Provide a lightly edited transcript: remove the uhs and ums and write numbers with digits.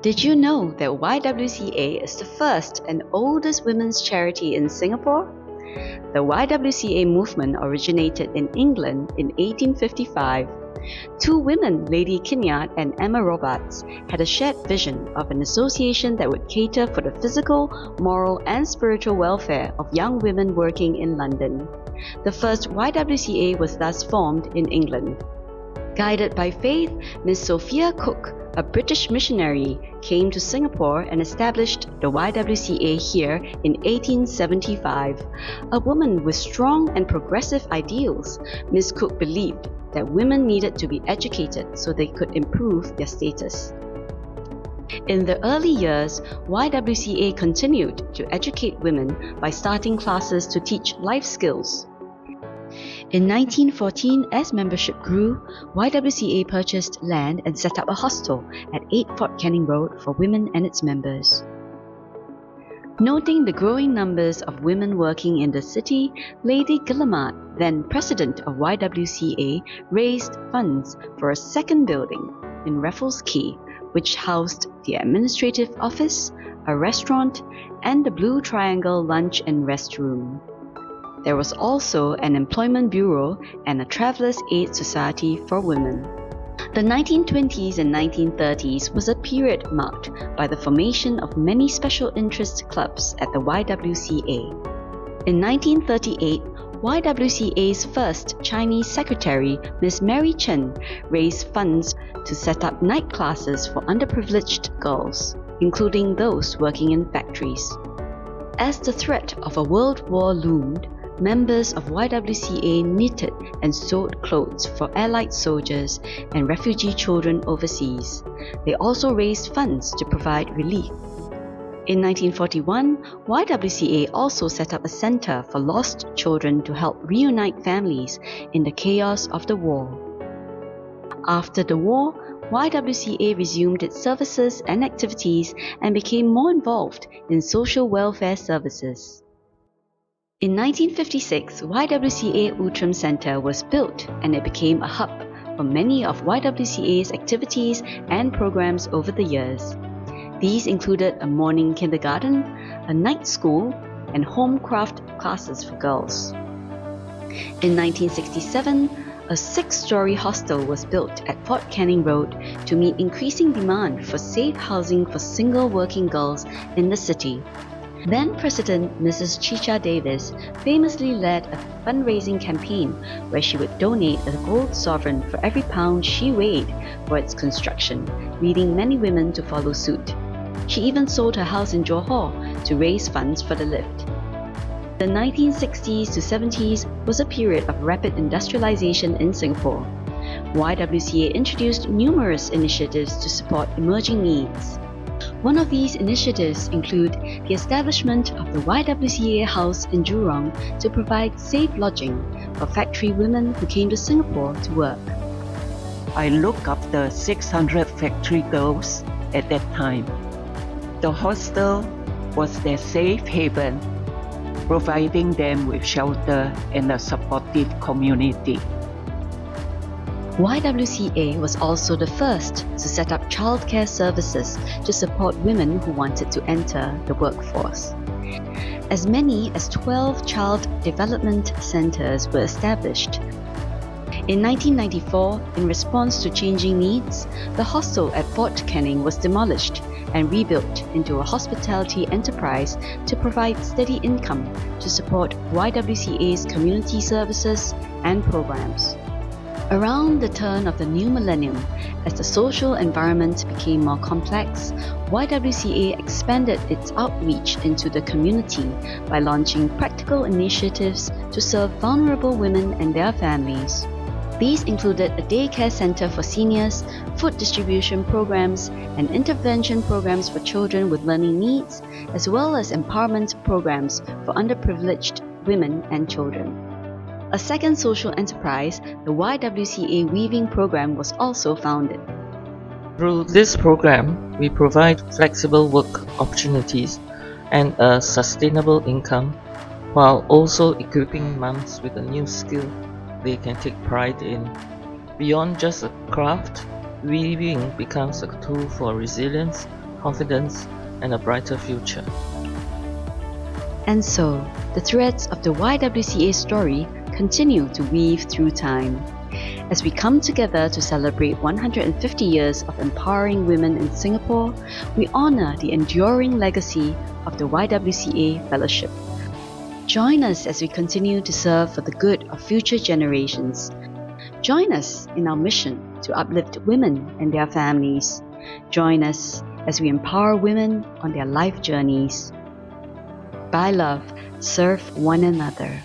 Did you know that YWCA is the first and oldest women's charity in Singapore? The YWCA movement originated in England in 1855. Two women, Lady Kinnaird and Emma Robarts, had a shared vision of an association that would cater for the physical, moral and spiritual welfare of young women working in London. The first YWCA was thus formed in England. Guided by faith, Miss Sophia Cook, a British missionary, came to Singapore and established the YWCA here in 1875. A woman with strong and progressive ideals, Miss Cook believed that women needed to be educated so they could improve their status. In the early years, YWCA continued to educate women by starting classes to teach life skills. In 1914, as membership grew, YWCA purchased land and set up a hostel at 8 Fort Canning Road for women and its members. Noting the growing numbers of women working in the city, Lady Guillemard, then president of YWCA, raised funds for a second building in Raffles Quay, which housed the administrative office, a restaurant, and the Blue Triangle Lunch and Rest Room. There was also an employment bureau and a travelers' aid society for women. The 1920s and 1930s was a period marked by the formation of many special interest clubs at the YWCA. In 1938, YWCA's first Chinese secretary, Miss Mary Chen, raised funds to set up night classes for underprivileged girls, including those working in factories. As the threat of a world war loomed, members of YWCA knitted and sewed clothes for Allied soldiers and refugee children overseas. They also raised funds to provide relief. In 1941, YWCA also set up a center for lost children to help reunite families in the chaos of the war. After the war, YWCA resumed its services and activities and became more involved in social welfare services. In 1956, YWCA Outram Centre was built and it became a hub for many of YWCA's activities and programs over the years. These included a morning kindergarten, a night school, and home craft classes for girls. In 1967, a 6-story hostel was built at Fort Canning Road to meet increasing demand for safe housing for single working girls in the city. Then President Mrs. Chicha Davis famously led a fundraising campaign where she would donate a gold sovereign for every pound she weighed for its construction, leading many women to follow suit. She even sold her house in Johor to raise funds for the lift. The 1960s to 70s was a period of rapid industrialization in Singapore. YWCA introduced numerous initiatives to support emerging needs. One of these initiatives include the establishment of the YWCA House in Jurong to provide safe lodging for factory women who came to Singapore to work. I looked after 600 factory girls at that time. The hostel was their safe haven, providing them with shelter and a supportive community. YWCA was also the first to set up childcare services to support women who wanted to enter the workforce. As many as 12 child development centers were established. In 1994, in response to changing needs, the hostel at Fort Canning was demolished and rebuilt into a hospitality enterprise to provide steady income to support YWCA's community services and programs. Around the turn of the new millennium, as the social environment became more complex, YWCA expanded its outreach into the community by launching practical initiatives to serve vulnerable women and their families. These included a daycare center for seniors, food distribution programs, and intervention programs for children with learning needs, as well as empowerment programs for underprivileged women and children. A second social enterprise, the YWCA Weaving Program, was also founded. Through this program, we provide flexible work opportunities and a sustainable income, while also equipping moms with a new skill they can take pride in. Beyond just a craft, weaving becomes a tool for resilience, confidence, and a brighter future. And so, the threads of the YWCA story continue to weave through time. As we come together to celebrate 150 years of empowering women in Singapore, we honor the enduring legacy of the YWCA Fellowship. Join us as we continue to serve for the good of future generations. Join us in our mission to uplift women and their families. Join us as we empower women on their life journeys. By love, serve one another.